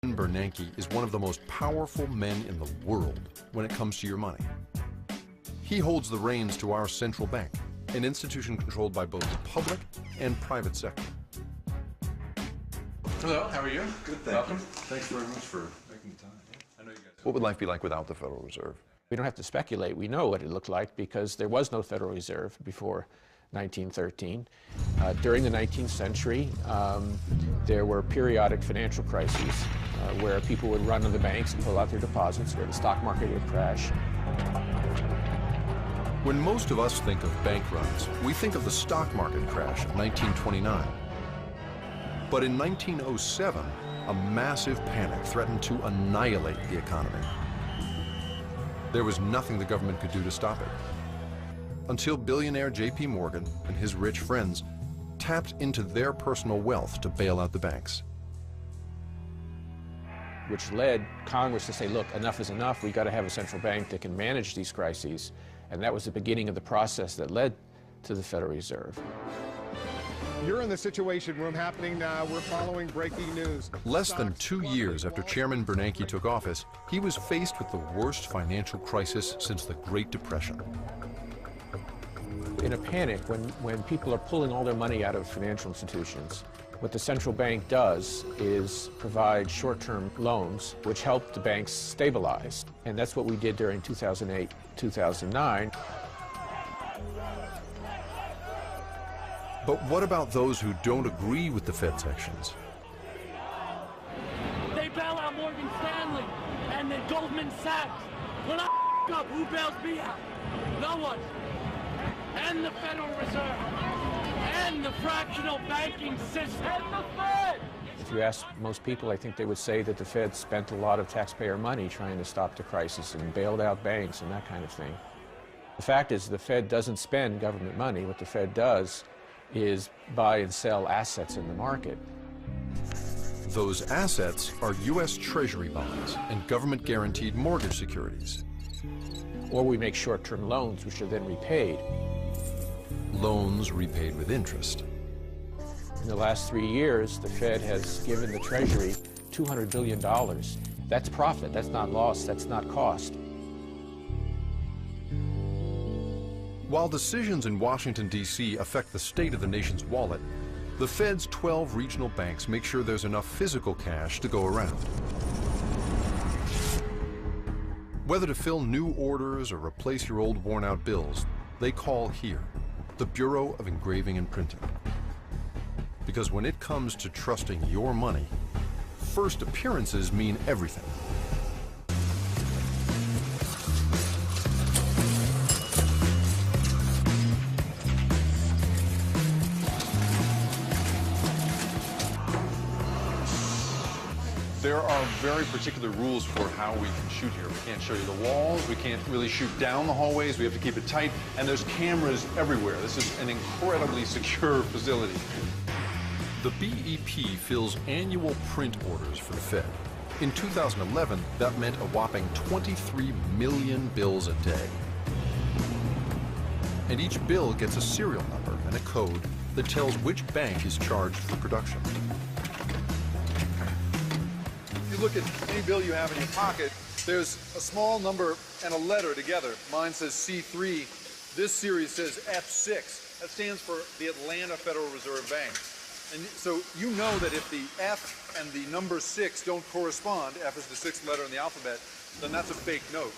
Bernanke is one of the most powerful men in the world when it comes to your money. He holds the reins to our central bank, an institution controlled by both the public and private sector. Hello, how are you? Good, Welcome. Thanks very much for making the time. I know you guys. What would life be like without the Federal Reserve? We don't have to speculate. We know what it looked like because there was no Federal Reserve before 1913. During the 19th century, there were periodic financial crises where people would run to the banks and pull out their deposits, where the stock market would crash. When most of us think of bank runs, we think of the stock market crash of 1929. But in 1907, a massive panic threatened to annihilate the economy. There was nothing the government could do to stop it, until billionaire J.P. Morgan and his rich friends tapped into their personal wealth to bail out the banks. Which led Congress to say, look, enough is enough. We've got to have a central bank that can manage these crises. And that was the beginning of the process that led to the Federal Reserve. You're in the Situation Room happening now. We're following breaking news. Less than 2 years after Chairman Bernanke took office, he was faced with the worst financial crisis since the Great Depression. In a panic, when people are pulling all their money out of financial institutions, what the central bank does is provide short-term loans which help the banks stabilize. And that's what we did during 2008, 2009. But what about those who don't agree with the Fed's actions? They bail out Morgan Stanley and then Goldman Sachs. When I up, who bails me out? No one. And the Federal Reserve. And the fractional banking system. And the Fed. If you ask most people, I think they would say that the Fed spent a lot of taxpayer money trying to stop the crisis and bailed out banks and that kind of thing. The fact is the Fed doesn't spend government money. What the Fed does is buy and sell assets in the market. Those assets are U.S. Treasury bonds and government-guaranteed mortgage securities. Or we make short-term loans, which are then repaid. Loans repaid with interest. In the last 3 years, the Fed has given the Treasury $200 billion. That's profit, that's not loss, that's not cost. While decisions in Washington, D.C. affect the state of the nation's wallet, the Fed's 12 regional banks make sure there's enough physical cash to go around. Whether to fill new orders or replace your old worn-out bills, they call here, the Bureau of Engraving and Printing. Because when it comes to trusting your money, first appearances mean everything. There are very particular rules for how we can shoot here. We can't show you the walls, we can't really shoot down the hallways, we have to keep it tight, and there's cameras everywhere. This is an incredibly secure facility. The BEP fills annual print orders for the Fed. In 2011, that meant a whopping 23 million bills a day. And each bill gets a serial number and a code that tells which bank is charged for production. If you look at any bill you have in your pocket, there's a small number and a letter together. Mine says C3. This series says F6. That stands for the Atlanta Federal Reserve Bank. And so you know that if the F and the number 6 don't correspond, F is the sixth letter in the alphabet, then that's a fake note.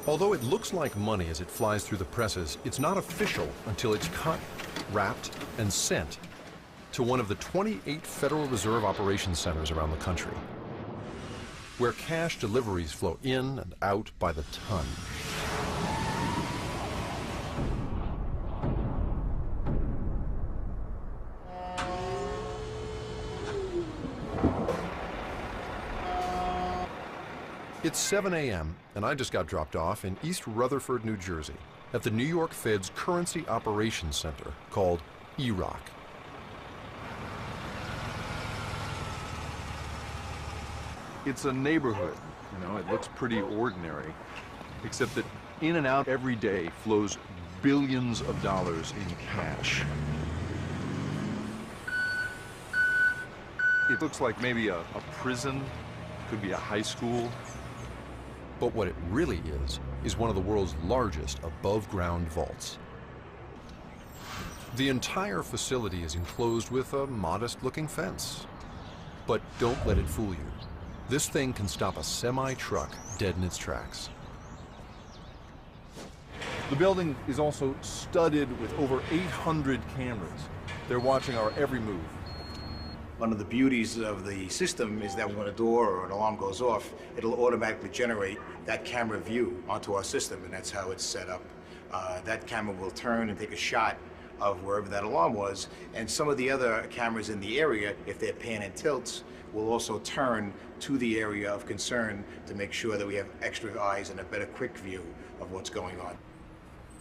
Although it looks like money as it flies through the presses, it's not official until it's cut, wrapped, and sent to one of the 28 Federal Reserve operations centers around the country, where cash deliveries flow in and out by the ton. It's 7 a.m., and I just got dropped off in East Rutherford, New Jersey, at the New York Fed's Currency Operations Center, called EROC. It's a neighborhood, you know, it looks pretty ordinary, except that in and out every day flows billions of dollars in cash. It looks like maybe a prison, could be a high school. But what it really is one of the world's largest above-ground vaults. The entire facility is enclosed with a modest-looking fence. But don't let it fool you. This thing can stop a semi-truck dead in its tracks. The building is also studded with over 800 cameras. They're watching our every move. One of the beauties of the system is that when a door or an alarm goes off, it'll automatically generate that camera view onto our system, and that's how it's set up. That camera will turn and take a shot of wherever that alarm was, and some of the other cameras in the area, if they're pan and tilts, will also turn to the area of concern to make sure that we have extra eyes and a better quick view of what's going on.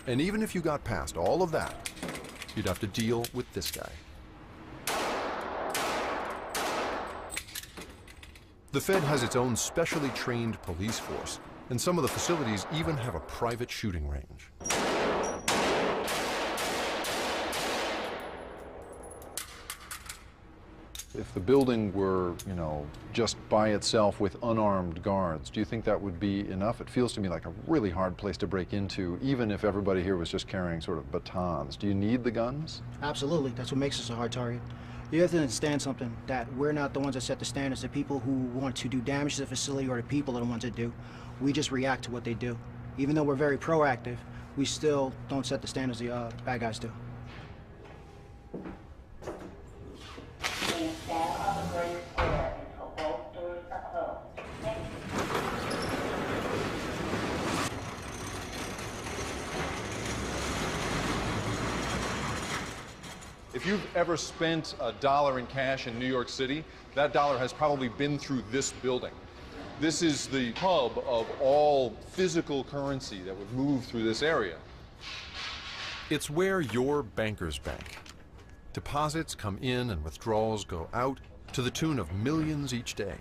And even if you got past all of that, you'd have to deal with this guy. The Fed has its own specially trained police force, and some of the facilities even have a private shooting range. If the building were, just by itself with unarmed guards, do you think that would be enough? It feels to me like a really hard place to break into, even if everybody here was just carrying sort of batons. Do you need the guns? Absolutely. That's what makes us a hard target. You have to understand something, that we're not the ones that set the standards. The people who want to do damage to the facility or the people are the ones that do. We just react to what they do. Even though we're very proactive, we still don't set the standards the bad guys do. Please stand on the bridge square until both doors are closed. Thank you. If you've ever spent $1 in cash in New York City, that dollar has probably been through this building. This is the hub of all physical currency that would move through this area. It's where your bankers bank. Deposits come in and withdrawals go out to the tune of millions each day.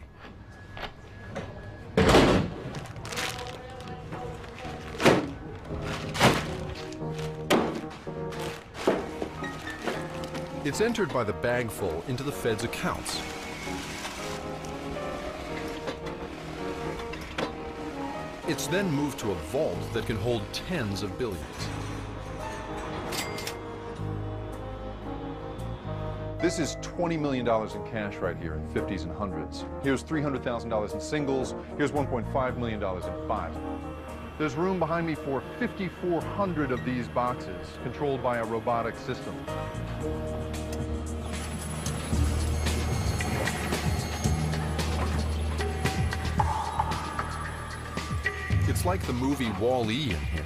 It's entered by the bagful into the Fed's accounts. It's then moved to a vault that can hold tens of billions. This is $20 million in cash right here in 50s and 100s. Here's $300,000 in singles. Here's $1.5 million in fives. There's room behind me for 5,400 of these boxes, controlled by a robotic system. It's like the movie Wall-E in here,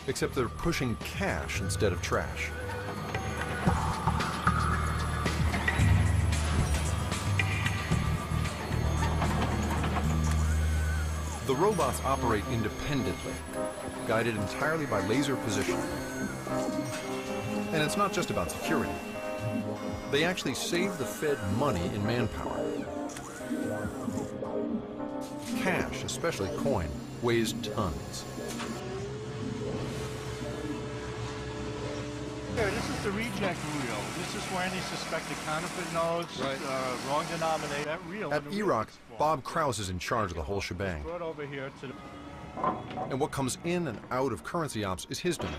except they're pushing cash instead of trash. The robots operate independently, guided entirely by laser positioning. And it's not just about security. They actually save the Fed money in manpower. Cash, especially coin, weighs tons. Here, this is the reject reel. This is for any suspected counterfeit notes, wrong denominator. That reel. At Iraq, Bob Krause is in charge of the whole shebang. Brought over here to the... And what comes in and out of currency ops is his domain.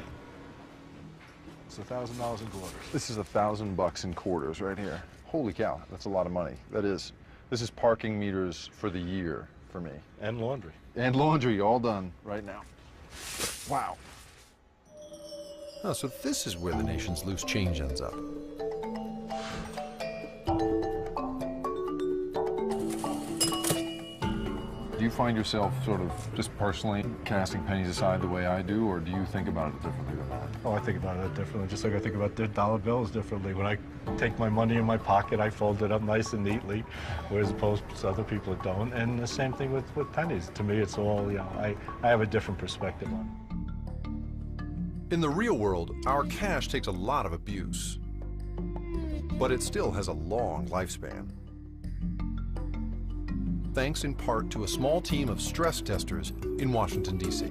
It's $1,000 in quarters. This is $1,000 in quarters right here. Holy cow, that's a lot of money. That is. This is parking meters for the year for me. And laundry. And laundry, all done right now. Wow. Oh, so this is where the nation's loose change ends up. Do you find yourself sort of just personally casting pennies aside the way I do, or do you think about it differently than that? Oh, I think about it differently, just like I think about the dollar bills differently. When I take my money in my pocket, I fold it up nice and neatly, whereas opposed to other people that don't. And the same thing with pennies. To me, it's all, I have a different perspective on it. In the real world, our cash takes a lot of abuse, but it still has a long lifespan. Thanks in part to a small team of stress testers in Washington, D.C.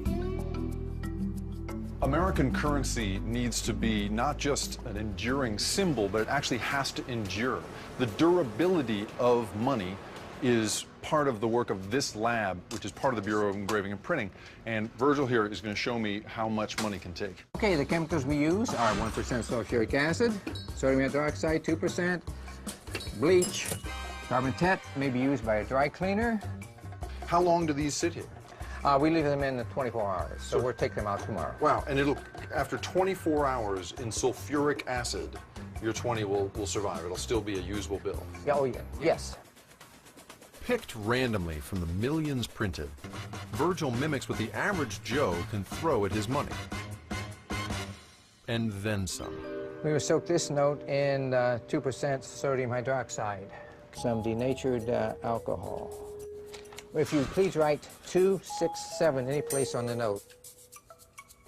American currency needs to be not just an enduring symbol, but it actually has to endure. The durability of money is part of the work of this lab, which is part of the Bureau of Engraving and Printing. And Virgil here is going to show me how much money can take. Okay, the chemicals we use are 1% sulfuric acid, sodium hydroxide 2%, bleach, carbon tet may be used by a dry cleaner. How long do these sit here? We leave them in 24 hours, so we'll take them out tomorrow. Wow, and it'll, after 24 hours in sulfuric acid, your 20 will survive. It'll still be a usable bill. Yeah, oh yeah, yes. Picked randomly from the millions printed, Virgil mimics what the average Joe can throw at his money. And then some. We will soak this note in 2% sodium hydroxide, some denatured alcohol. If you please write 267 any place on the note.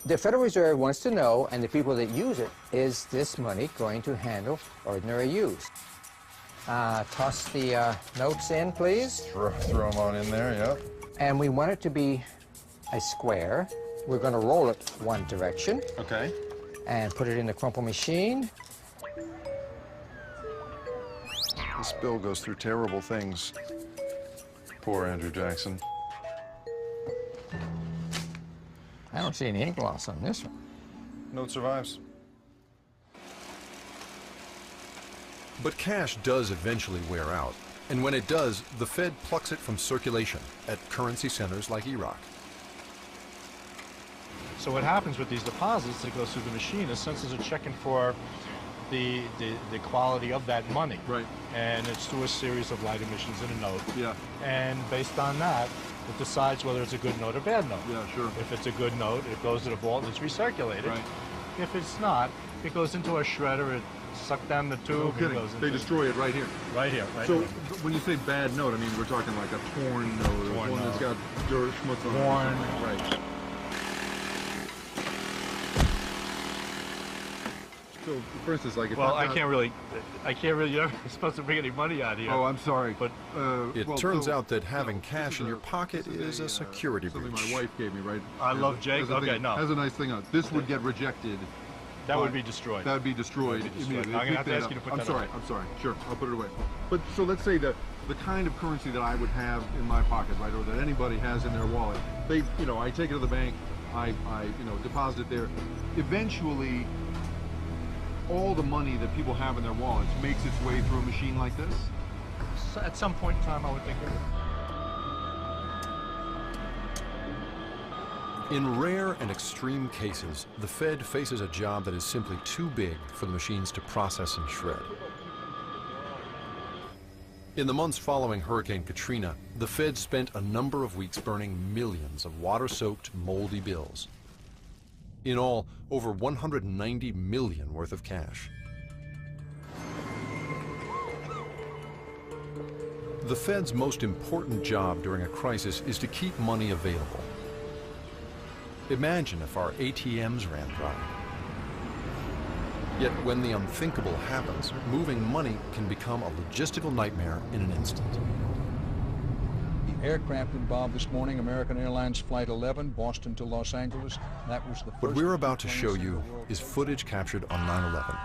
The Federal Reserve wants to know, and the people that use it, is this money going to handle ordinary use? Toss the notes in, please. Throw them on in there, yep. And we want it to be a square. We're going to roll it one direction. Okay. And put it in the crumple machine. This bill goes through terrible things. Poor Andrew Jackson. I don't see any ink loss on this one. Note survives. But cash does eventually wear out. And when it does, the Fed plucks it from circulation at currency centers like Iraq. So what happens with these deposits that goes through the machine is centers are checking for the quality of that money. Right. And it's through a series of light emissions in a note. Yeah. And based on that, it decides whether it's a good note or bad note. Yeah, sure. If it's a good note, it goes to the vault and it's recirculated. Right. If it's not, it goes into a shredder, it sucks down the tube. No kidding. Goes into They destroy it right here. Right here. Right So here. when you say bad note, I mean we're talking like a torn note or Torn one that's note. got dirt, schmutz on it. Worn. Right. So, for instance, like if Well, I'm I can't really, you're not supposed to bring any money out here. Oh, I'm sorry. But It turns out that having cash in your pocket is a security something breach. my wife gave me, right? I love Jake. Has a Okay, thing- no. Has a nice thing on it. This would get rejected. that but would be destroyed. That would be destroyed. That would be destroyed. immediately. I'm gonna have to Pick ask that you to put up. that away. I'm sorry. Sure, I'll put it away. But so let's say that the kind of currency that I would have in my pocket, right, or that anybody has in their wallet, they, I take it to the bank, I deposit it there. Eventually, all the money that people have in their wallets makes its way through a machine like this? So at some point in time, I would think it would. In rare and extreme cases, the Fed faces a job that is simply too big for the machines to process and shred. In the months following Hurricane Katrina, the Fed spent a number of weeks burning millions of water-soaked, moldy bills. In all, over 190 million worth of cash. The Fed's most important job during a crisis is to keep money available. Imagine if our ATMs ran dry. Yet when the unthinkable happens, moving money can become a logistical nightmare in an instant. The aircraft involved this morning, American Airlines Flight 11, Boston to Los Angeles. That was the first. What we're about to show you is footage captured on 9/11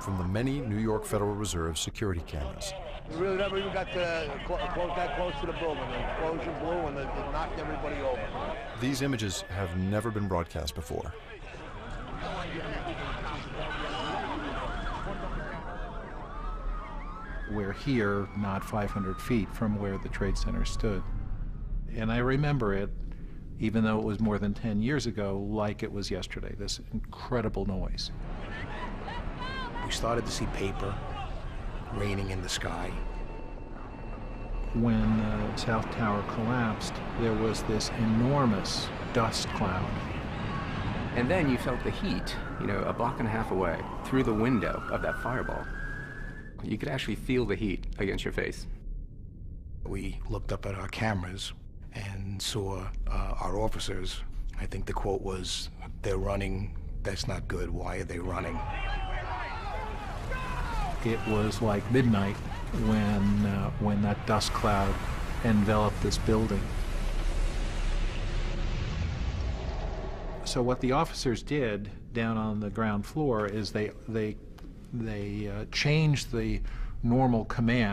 from the many New York Federal Reserve security cameras. We really never even got to close that close to the building. The explosion blew and it knocked everybody over. These images have never been broadcast before. We're here, not 500 feet from where the Trade Center stood. And I remember it, even though it was more than 10 years ago, like it was yesterday, this incredible noise. We started to see paper raining in the sky. When the South Tower collapsed, there was this enormous dust cloud. And then you felt the heat, a block and a half away, through the window of that fireball. You could actually feel the heat against your face. We looked up at our cameras and saw our officers. I think the quote was, "They're running, that's not good, why are they running?" It was like midnight when that dust cloud enveloped this building. So what the officers did down on the ground floor is they changed the normal command